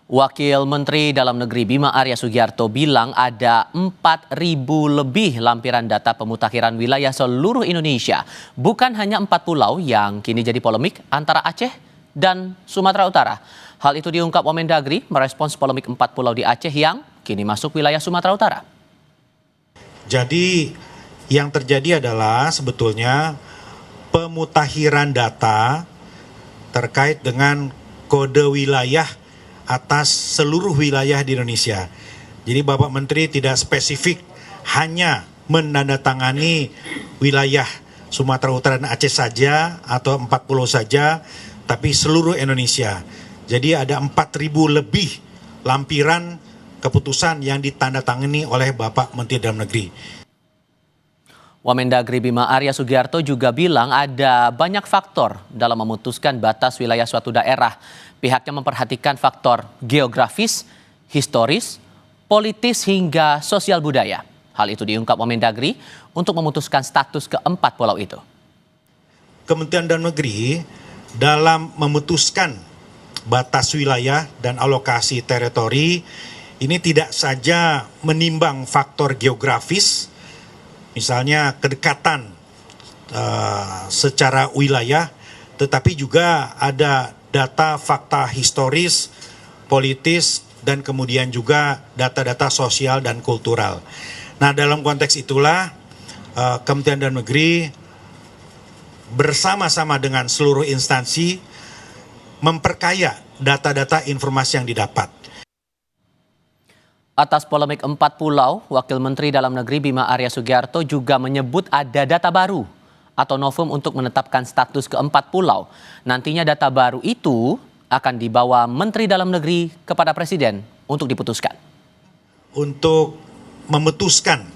Wakil Menteri Dalam Negeri Bima Arya Sugiarto bilang ada 4.000 lebih lampiran data pemutakhiran wilayah seluruh Indonesia. Bukan hanya 4 pulau yang kini jadi polemik antara Aceh dan Sumatera Utara. Hal itu diungkap Wamendagri merespons polemik 4 pulau di Aceh yang kini masuk wilayah Sumatera Utara. Jadi yang terjadi adalah sebetulnya pemutakhiran data terkait dengan kode wilayah atas seluruh wilayah di Indonesia. Jadi Bapak Menteri tidak spesifik hanya menandatangani wilayah Sumatera Utara dan Aceh saja atau 4 pulau saja, tapi seluruh Indonesia. Jadi ada 4.000 lebih lampiran keputusan yang ditandatangani oleh Bapak Menteri Dalam Negeri. Wamendagri Bima Arya Sugiarto juga bilang ada banyak faktor dalam memutuskan batas wilayah suatu daerah. Pihaknya memperhatikan faktor geografis, historis, politis hingga sosial budaya. Hal itu diungkap Wamendagri untuk memutuskan status keempat pulau itu. Kementerian Dalam Negeri dalam memutuskan batas wilayah dan alokasi teritori ini tidak saja menimbang faktor geografis, misalnya kedekatan secara wilayah, tetapi juga ada data fakta historis, politis, dan kemudian juga data-data sosial dan kultural. Nah, dalam konteks itulah Kementerian Dalam Negeri bersama-sama dengan seluruh instansi memperkaya data-data informasi yang didapat. Atas polemik 4 pulau, Wakil Menteri Dalam Negeri Bima Arya Sugiarto juga menyebut ada data baru atau novum untuk menetapkan status keempat pulau. Nantinya data baru itu akan dibawa Menteri Dalam Negeri kepada Presiden untuk diputuskan. Untuk memutuskan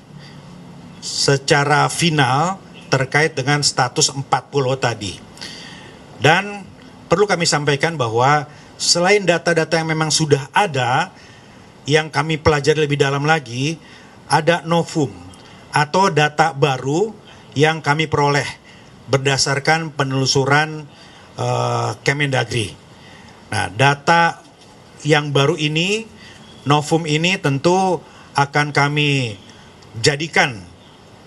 secara final terkait dengan status 4 pulau tadi. Dan perlu kami sampaikan bahwa selain data-data yang memang sudah ada, yang kami pelajari lebih dalam lagi, ada novum atau data baru yang kami peroleh berdasarkan penelusuran Kemendagri. Nah, data yang baru ini, novum ini tentu akan kami jadikan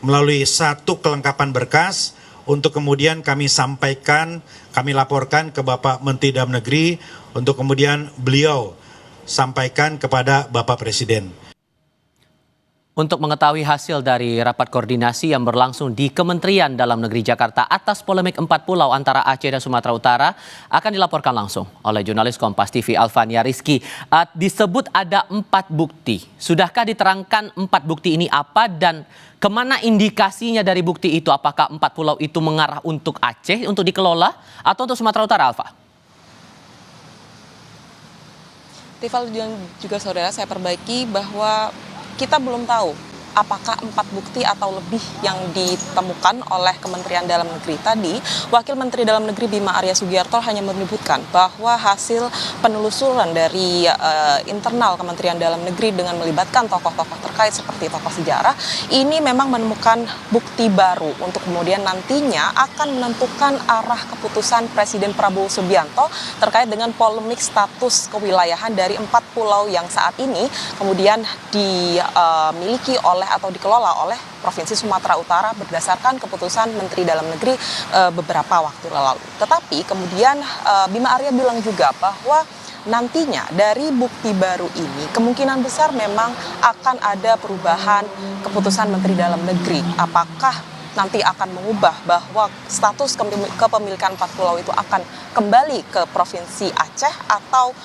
melalui satu kelengkapan berkas untuk kemudian kami sampaikan, kami laporkan ke Bapak Menteri Dalam Negeri untuk kemudian beliau sampaikan kepada Bapak Presiden. Untuk mengetahui hasil dari rapat koordinasi yang berlangsung di Kementerian Dalam Negeri Jakarta atas polemik 4 pulau antara Aceh dan Sumatera Utara akan dilaporkan langsung oleh jurnalis Kompas TV Alfania Rizky. Disebut ada 4 bukti. Sudahkah diterangkan 4 bukti ini apa dan kemana indikasinya dari bukti itu? Apakah 4 pulau itu mengarah untuk Aceh untuk dikelola atau untuk Sumatera Utara, Alfa? Rival dan juga saudara, saya perbaiki bahwa kita belum tahu apakah 4 bukti atau lebih yang ditemukan oleh Kementerian Dalam Negeri. Tadi, Wakil Menteri Dalam Negeri Bima Arya Sugiarto hanya menyebutkan bahwa hasil penelusuran dari internal Kementerian Dalam Negeri dengan melibatkan tokoh-tokoh terkait seperti tokoh sejarah, ini memang menemukan bukti baru untuk kemudian nantinya akan menentukan arah keputusan Presiden Prabowo Subianto terkait dengan polemik status kewilayahan dari 4 pulau yang saat ini kemudian dimiliki oleh atau dikelola oleh Provinsi Sumatera Utara berdasarkan keputusan Menteri Dalam Negeri beberapa waktu lalu. Tetapi kemudian Bima Arya bilang juga bahwa nantinya dari bukti baru ini kemungkinan besar memang akan ada perubahan keputusan Menteri Dalam Negeri. Apakah nanti akan mengubah bahwa status kepemilikan 4 pulau itu akan kembali ke Provinsi Aceh atau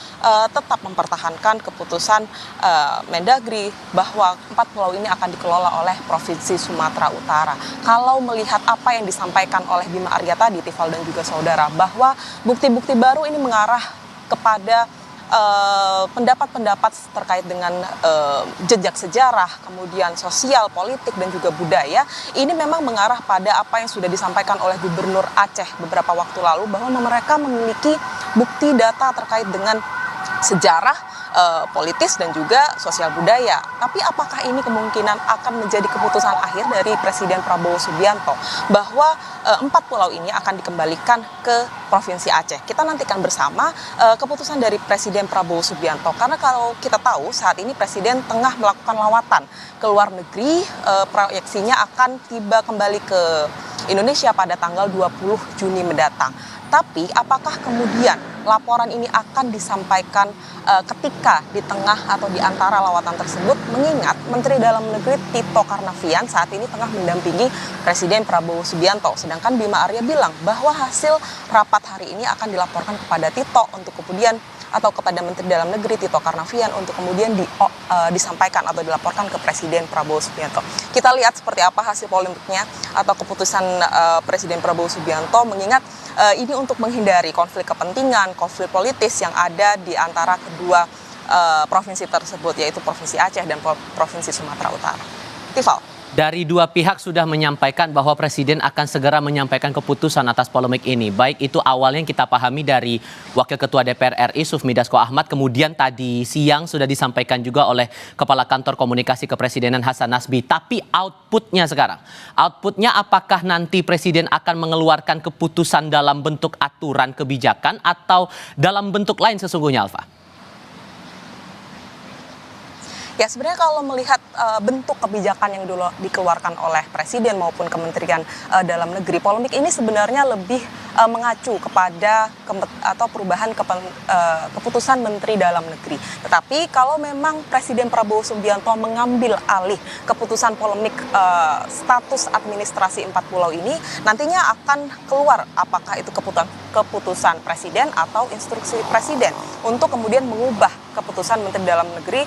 tetap mempertahankan keputusan Mendagri bahwa 4 pulau ini akan dikelola oleh Provinsi Sumatera Utara. Kalau melihat apa yang disampaikan oleh Bima Arya tadi, Tifal dan juga saudara, bahwa bukti-bukti baru ini mengarah kepada pendapat-pendapat terkait dengan jejak sejarah, kemudian sosial, politik, dan juga budaya, ini memang mengarah pada apa yang sudah disampaikan oleh Gubernur Aceh beberapa waktu lalu, bahwa mereka memiliki bukti data terkait dengan sejarah, politis dan juga sosial budaya. Tapi apakah ini kemungkinan akan menjadi keputusan akhir dari Presiden Prabowo Subianto bahwa 4 pulau ini akan dikembalikan ke Provinsi Aceh? Kita nantikan bersama keputusan dari Presiden Prabowo Subianto, karena kalau kita tahu saat ini Presiden tengah melakukan lawatan ke luar negeri, proyeksinya akan tiba kembali ke Indonesia pada tanggal 20 Juni mendatang. Tapi apakah kemudian laporan ini akan disampaikan ketika di tengah atau di antara lawatan tersebut, mengingat Menteri Dalam Negeri Tito Karnavian saat ini tengah mendampingi Presiden Prabowo Subianto, sedangkan Bima Arya bilang bahwa hasil rapat hari ini akan dilaporkan kepada Tito untuk kemudian atau kepada Menteri Dalam Negeri Tito Karnavian untuk kemudian disampaikan atau dilaporkan ke Presiden Prabowo Subianto. Kita lihat seperti apa hasil polemiknya atau keputusan Presiden Prabowo Subianto, mengingat ini untuk menghindari konflik kepentingan, konflik politis yang ada di antara kedua provinsi tersebut, yaitu Provinsi Aceh dan Provinsi Sumatera Utara. Tifal. Dari dua pihak sudah menyampaikan bahwa Presiden akan segera menyampaikan keputusan atas polemik ini. Baik itu awalnya yang kita pahami dari Wakil Ketua DPR RI Sufmi Dasko Ahmad, kemudian tadi siang sudah disampaikan juga oleh Kepala Kantor Komunikasi Kepresidenan Hasan Nasbi. Tapi outputnya sekarang, outputnya apakah nanti Presiden akan mengeluarkan keputusan dalam bentuk aturan kebijakan atau dalam bentuk lain sesungguhnya, Alfa? Ya, sebenarnya kalau melihat bentuk kebijakan yang dulu dikeluarkan oleh Presiden maupun Kementerian Dalam Negeri, polemik ini sebenarnya lebih mengacu kepada atau perubahan keputusan Menteri Dalam Negeri. Tetapi kalau memang Presiden Prabowo Subianto mengambil alih keputusan polemik status administrasi 4 pulau ini, nantinya akan keluar apakah itu keputusan Presiden atau instruksi Presiden untuk kemudian mengubah keputusan Menteri Dalam Negeri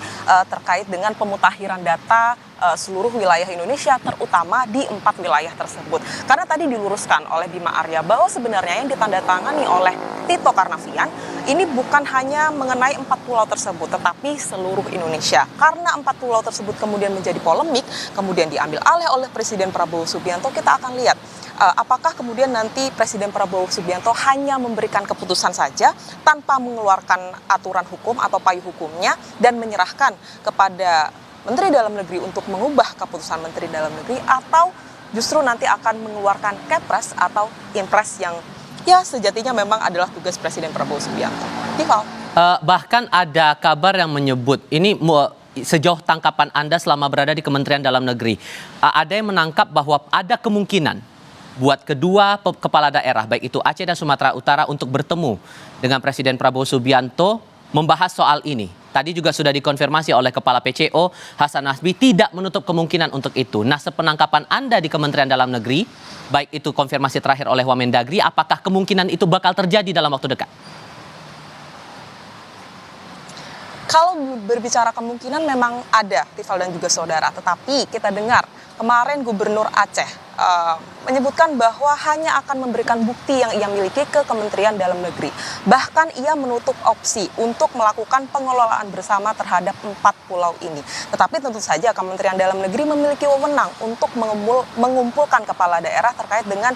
terkait dengan pemutakhiran data seluruh wilayah Indonesia, terutama di 4 wilayah tersebut. Karena tadi diluruskan oleh Bima Arya bahwa sebenarnya yang ditandatangani oleh Tito Karnavian ini bukan hanya mengenai 4 pulau tersebut, tetapi seluruh Indonesia. Karena 4 pulau tersebut kemudian menjadi polemik, kemudian diambil alih oleh Presiden Prabowo Subianto, kita akan lihat apakah kemudian nanti Presiden Prabowo Subianto hanya memberikan keputusan saja tanpa mengeluarkan aturan hukum atau payung hukumnya dan menyerahkan kepada Menteri Dalam Negeri untuk mengubah keputusan Menteri Dalam Negeri, atau justru nanti akan mengeluarkan Kepres atau Impres yang ya sejatinya memang adalah tugas Presiden Prabowo Subianto. Tifal. Bahkan ada kabar yang menyebut, ini sejauh tangkapan Anda selama berada di Kementerian Dalam Negeri, ada yang menangkap bahwa ada kemungkinan buat kedua kepala daerah, baik itu Aceh dan Sumatera Utara, untuk bertemu dengan Presiden Prabowo Subianto membahas soal ini. Tadi juga sudah dikonfirmasi oleh Kepala PCO Hasan Nasbi tidak menutup kemungkinan untuk itu. Nah, sepenangkapan Anda di Kementerian Dalam Negeri, baik itu konfirmasi terakhir oleh Wamendagri, apakah kemungkinan itu bakal terjadi dalam waktu dekat? Kalau berbicara kemungkinan memang ada, Tifal dan juga saudara. Tetapi kita dengar kemarin Gubernur Aceh menyebutkan bahwa hanya akan memberikan bukti yang ia miliki ke Kementerian Dalam Negeri. Bahkan ia menutup opsi untuk melakukan pengelolaan bersama terhadap 4 pulau ini. Tetapi tentu saja Kementerian Dalam Negeri memiliki wewenang untuk mengumpulkan kepala daerah terkait dengan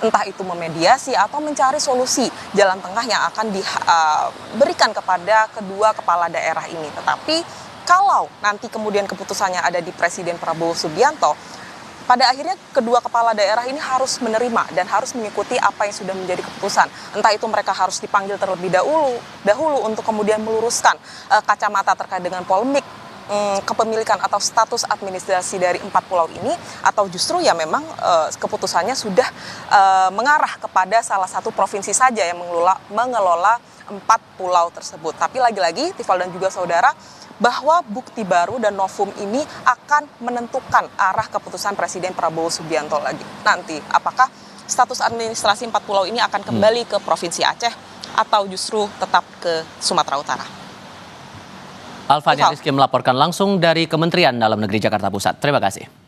entah itu memediasi atau mencari solusi jalan tengah yang akan diberikan kepada kedua kepala daerah ini. Tetapi kalau nanti kemudian keputusannya ada di Presiden Prabowo Subianto, pada akhirnya kedua kepala daerah ini harus menerima dan harus mengikuti apa yang sudah menjadi keputusan. Entah itu mereka harus dipanggil terlebih dahulu untuk kemudian meluruskan kacamata terkait dengan polemik kepemilikan atau status administrasi dari 4 pulau ini, atau justru ya memang keputusannya sudah mengarah kepada salah satu provinsi saja yang mengelola 4 pulau tersebut. Tapi lagi-lagi Tifal dan juga saudara, bahwa bukti baru dan novum ini akan menentukan arah keputusan Presiden Prabowo Subianto lagi. Nanti apakah status administrasi 4 pulau ini akan kembali ke Provinsi Aceh atau justru tetap ke Sumatera Utara? Alfa Rizky melaporkan langsung dari Kementerian Dalam Negeri Jakarta Pusat. Terima kasih.